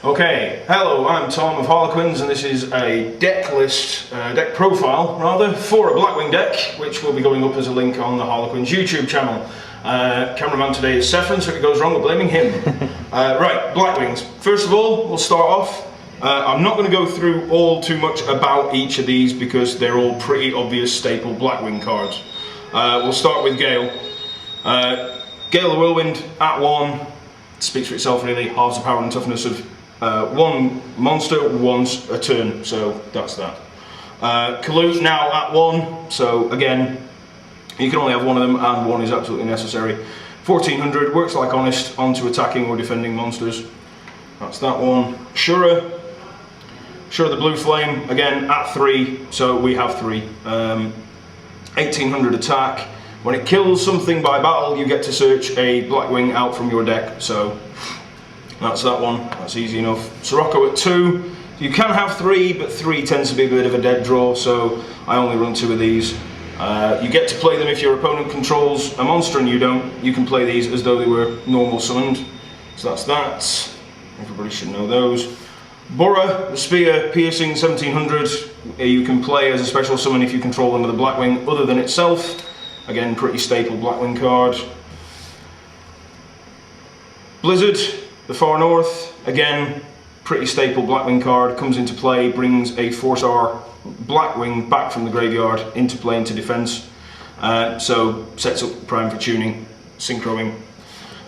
Okay, hello, I'm Tom of Harlequins, and this is a deck list, deck profile rather, for a Blackwing deck, which will be going up as a link on the Harlequins YouTube channel. Cameraman today is Sefran, so if it goes wrong, we're blaming him. Right, Blackwings. First of all, we'll start off. I'm not going to go through all too much about each of these because they're all pretty obvious staple Blackwing cards. We'll start with Gale. Gale the Whirlwind at 1, speaks for itself really, halves the power and toughness of one monster once a turn, so that's that. Kalute now at 1, so again, you can only have one of them and one is absolutely necessary. 1400, works like Honest onto attacking or defending monsters. That's that one. Shura the Blue Flame, again at 3, so we have 3. 1800 attack. When it kills something by battle, you get to search a Blackwing out from your deck, so that's that one, that's easy enough. Sirocco at 2, you can have 3, but 3 tends to be a bit of a dead draw, so I only run 2 of these. You get to play them if your opponent controls a monster and you don't. You can play these as though they were normal summoned, so that's that. Everybody should know those. Bora, the Spear, piercing 1700, you can play as a special summon if you control another Blackwing other than itself. Again, pretty staple Blackwing card. Blizzard, the Far North, again, pretty staple Blackwing card, comes into play, brings a 4-star Blackwing back from the graveyard into play into defense. So sets up prime for tuning, synchroing.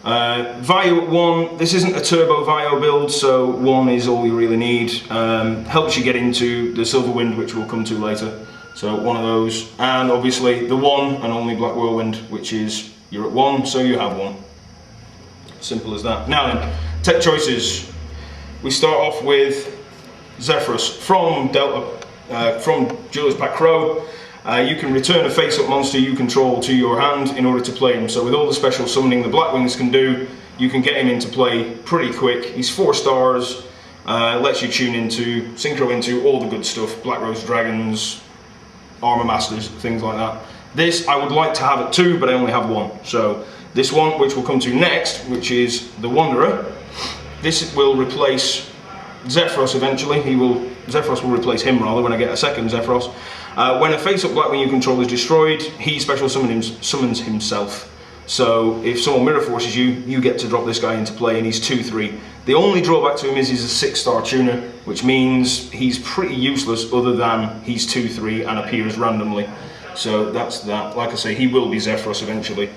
Vio at 1, this isn't a turbo Vio build, so 1 is all you really need. Helps you get into the Silverwind, which we'll come to later. So one of those, and obviously the one and only Black Whirlwind, which is you're at 1, so you have 1. Simple as that. Now then, tech choices. We start off with Zephrus from Julius Pack Crow. You can return a face-up monster you control to your hand in order to play him. So with all the special summoning the Blackwings can do, you can get him into play pretty quick. He's 4 stars, lets you tune into, synchro into all the good stuff, Black Rose Dragons, Armor Masters, things like that. This I would like to have at 2, but I only have 1. So this one, which we'll come to next, which is the Wanderer, this will replace Zephrus eventually. Zephrus will replace him rather when I get a second Zephrus. When a face-up Blackwing you control is destroyed, he special summons himself. So if someone mirror forces you, you get to drop this guy into play and he's 2/3. The only drawback to him is he's a 6-star tuner, which means he's pretty useless other than he's 2/3 and appears randomly. So that's that. Like I say, he will be Zephrus eventually.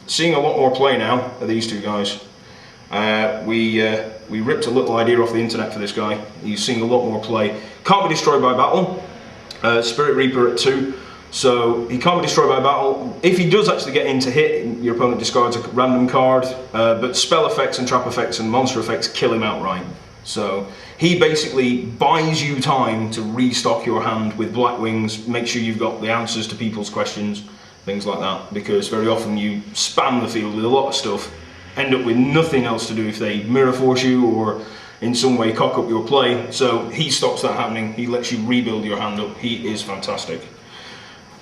Seeing a lot more play now of these two guys. We ripped a little idea off the internet for this guy. He's seeing a lot more play. Can't be destroyed by battle. Spirit Reaper at 2. So he can't be destroyed by battle. If he does actually get into hit, your opponent discards a random card, but spell effects and trap effects and monster effects kill him outright. So he basically buys you time to restock your hand with Blackwings, make sure you've got the answers to people's questions, things like that, because very often you spam the field with a lot of stuff, end up with nothing else to do if they mirror force you or in some way cock up your play. So he stops that happening, he lets you rebuild your hand up. He is fantastic.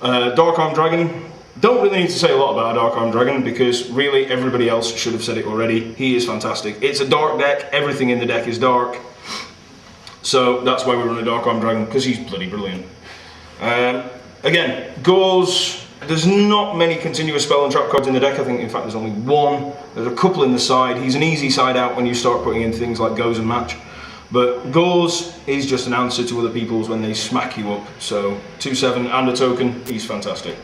Dark Arm Dragon, don't really need to say a lot about a Dark Arm Dragon because really everybody else should have said it already. He is fantastic. It's a dark deck, everything in the deck is dark, so that's why we run a Dark Arm Dragon, because he's bloody brilliant. Again, Gauze, there's not many continuous spell and trap cards in the deck. I think in fact there's only 1. There's a couple in the side. He's an easy side out when you start putting in things like Goes and Match. But Gauze is just an answer to other people's when they smack you up. So 2/7 and a token, he's fantastic.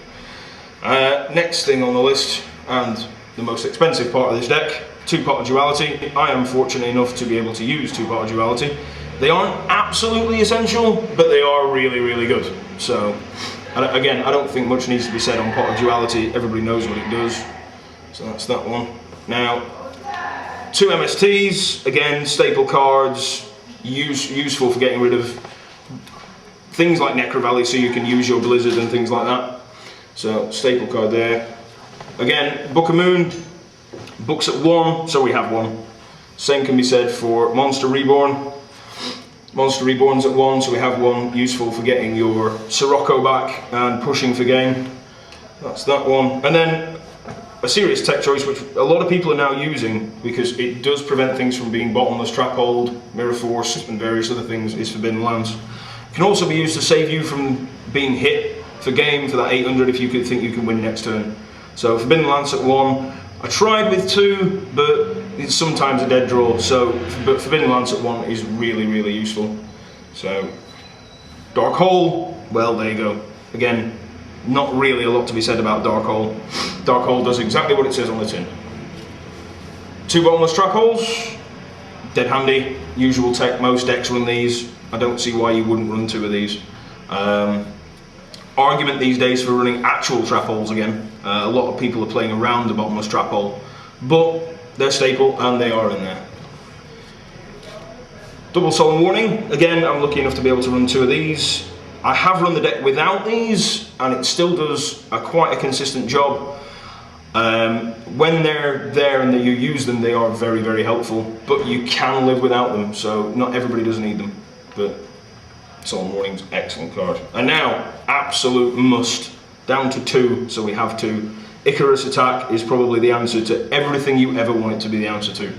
Next thing on the list, and the most expensive part of this deck, 2-Pot of Duality. I am fortunate enough to be able to use 2-Pot of Duality. They aren't absolutely essential, but they are really, really good. So again, I don't think much needs to be said on Pot of Duality. Everybody knows what it does. So that's that one. Now, 2 MSTs, again, staple cards, useful for getting rid of things like Necro Valley, so you can use your Blizzard and things like that. So, staple card there. Again, Book of Moon, books at 1, so we have 1. Same can be said for Monster Reborn. Monster Reborn's at 1, so we have 1, useful for getting your Sirocco back and pushing for game. That's that one. And then a serious tech choice which a lot of people are now using because it does prevent things from being bottomless trap hold, mirror force, and various other things, is Forbidden Lance. It can also be used to save you from being hit for game for that 800 if you could think you can win next turn. So Forbidden Lance at 1. I tried with 2, but it's sometimes a dead draw. But Forbidden Lance at 1 is really, really useful. So Dark Hole, well, there you go. Again, not really a lot to be said about Dark Hole. Dark Hole does exactly what it says on the tin. 2 bottomless trap holes, dead handy. Usual tech, most decks run these. I don't see why you wouldn't run 2 of these. Argument these days for running actual trap holes again. A lot of people are playing around the bottomless trap hole, but they're staple and they are in there. Double Solemn Warning. Again, I'm lucky enough to be able to run 2 of these. I have run the deck without these, and it still does quite a consistent job. When they're there and you use them, they are very, very helpful, but you can live without them, so not everybody does need them. But Solemn Warning's excellent card. And now, absolute must, down to 2, so we have 2. Icarus Attack is probably the answer to everything you ever want it to be the answer to.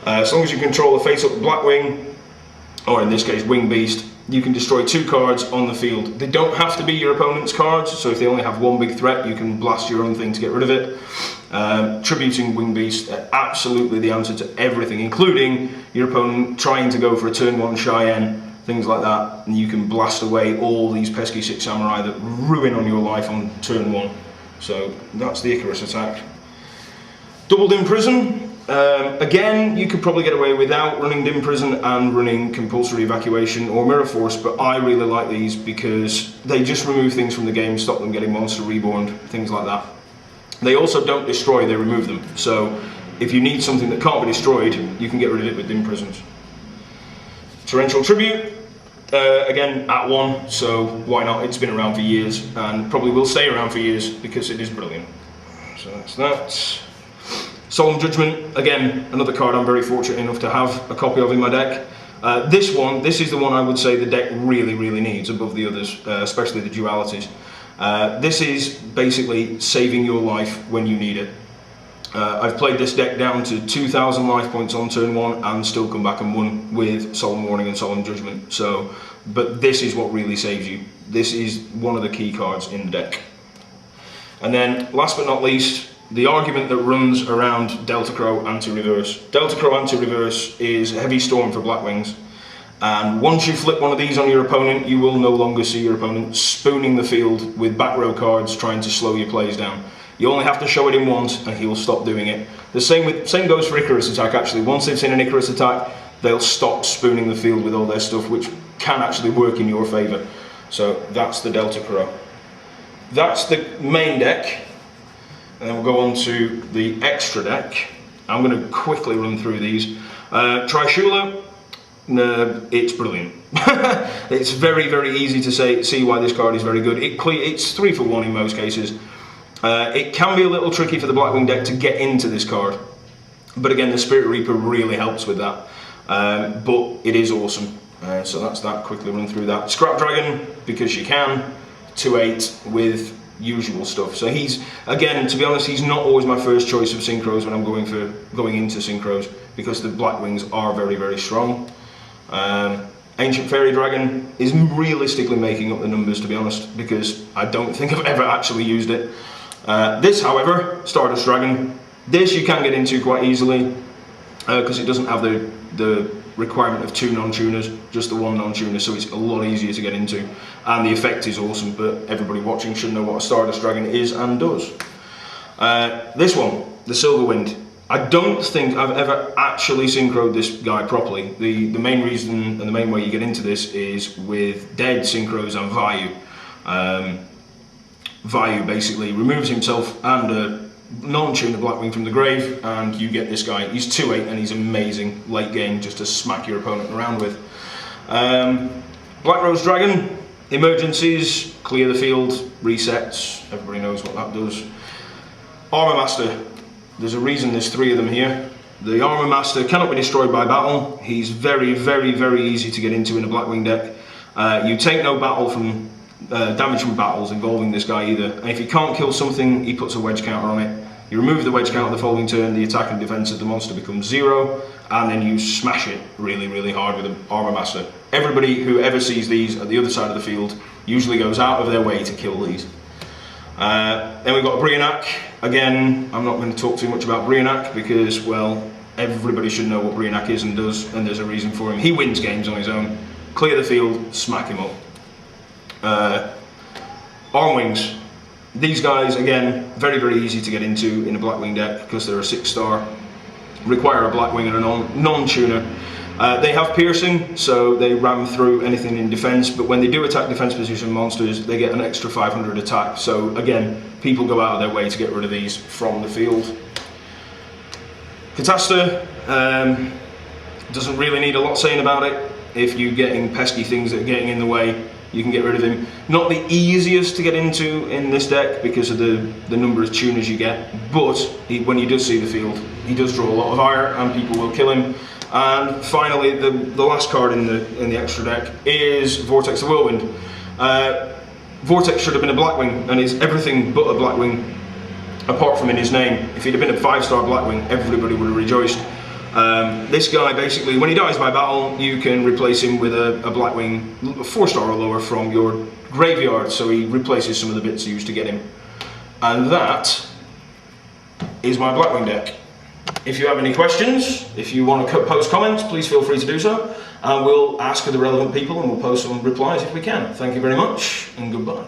As long as you control a face-up Blackwing, or in this case Wing Beast, you can destroy 2 cards on the field. They don't have to be your opponent's cards, so if they only have 1 big threat, you can blast your own thing to get rid of it. Tributing Wing Beast, absolutely the answer to everything, including your opponent trying to go for a turn 1 Cheyenne, things like that, and you can blast away all these pesky 6 Samurai that ruin on your life on turn 1. So that's the Icarus Attack. Double Dim Prison. Again, you could probably get away without running Dim Prison and running Compulsory Evacuation or Mirror Force, but I really like these because they just remove things from the game, stop them getting Monster Reborn, things like that. They also don't destroy, they remove them. So if you need something that can't be destroyed, you can get rid of it with Dim Prisons. Torrential Tribute. Again, at 1, so why not? It's been around for years and probably will stay around for years because it is brilliant. So that's that. Solemn Judgment, again, another card I'm very fortunate enough to have a copy of in my deck. This is the one I would say the deck really, really needs above the others, especially the dualities. This is basically saving your life when you need it. I've played this deck down to 2,000 life points on turn 1 and still come back and won with Solemn Warning and Solemn Judgment. But this is what really saves you. This is one of the key cards in the deck. And then, last but not least, the argument that runs around Delta Crow Anti-Reverse. Delta Crow Anti-Reverse is Heavy Storm for Blackwings. And once you flip one of these on your opponent, you will no longer see your opponent spooning the field with back row cards trying to slow your plays down. You only have to show it in once and he'll stop doing it. The same goes for Icarus Attack actually. Once they've seen an Icarus Attack, they'll stop spooning the field with all their stuff, which can actually work in your favour. So that's the Delta Crow. That's the main deck. And then we'll go on to the extra deck. I'm going to quickly run through these. Trishula, it's brilliant. It's very, very easy to see why this card is very good. It's 3 for 1 in most cases. It can be a little tricky for the Blackwing deck to get into this card, but again the Spirit Reaper really helps with that, but it is awesome. So that's that, quickly run through that. Scrap Dragon, because you can, 2/8 with usual stuff. So he's, again, to be honest, he's not always my first choice of synchros when I'm going into synchros, because the Blackwings are very, very strong. Ancient Fairy Dragon is realistically making up the numbers, to be honest, because I don't think I've ever actually used it. This, however, Stardust Dragon, this you can get into quite easily because it doesn't have the requirement of 2 non-tuners, just the 1 non-tuner, so it's a lot easier to get into. And the effect is awesome, but everybody watching should know what a Stardust Dragon is and does. This one, the Silverwind. I don't think I've ever actually synchroed this guy properly. The main reason and the main way you get into this is with dead synchros and Vayu. Vayu basically removes himself and a non-tuner Blackwing from the grave, and you get this guy. He's 2/8 and he's amazing late game just to smack your opponent around with. Black Rose Dragon, emergencies, clear the field, resets, everybody knows what that does. Armor Master, there's a reason there's 3 of them here. The Armor Master cannot be destroyed by battle. He's very, very, very easy to get into in a Blackwing deck. You take no battle from damage from battles involving this guy either, and if he can't kill something, he puts a wedge counter on it. You remove the wedge count the following turn, the attack and defense of the monster becomes 0, and then you smash it really, really hard with an Armor Master. Everybody who ever sees these at the other side of the field usually goes out of their way to kill these. Then we've got Brionac. Again, I'm not going to talk too much about Brionac because, well, everybody should know what Brionac is and does, and there's a reason for him. He wins games on his own. Clear the field, smack him up. Arm Wings. These guys, again, very, very easy to get into in a Blackwing deck because they're a 6-star. Require a Blackwing and a non-tuner. They have piercing, so they ram through anything in defense, but when they do attack defense position monsters, they get an extra 500 attack. So again, people go out of their way to get rid of these from the field. Catasta doesn't really need a lot saying about it. If you're getting pesky things that are getting in the way, you can get rid of him. Not the easiest to get into in this deck because of the number of tuners you get, but when he does see the field, he does draw a lot of ire and people will kill him. And finally, the last card in the extra deck is Vortex the Whirlwind. Vortex should have been a Blackwing and is everything but a Blackwing apart from in his name. If he'd have been a 5-star Blackwing, everybody would have rejoiced. This guy basically, when he dies by battle, you can replace him with a Blackwing 4-star or lower from your graveyard, so he replaces some of the bits used to get him. And that is my Blackwing deck. If you have any questions, if you want to post comments, please feel free to do so, and we'll ask the relevant people and we'll post some replies if we can. Thank you very much, and goodbye.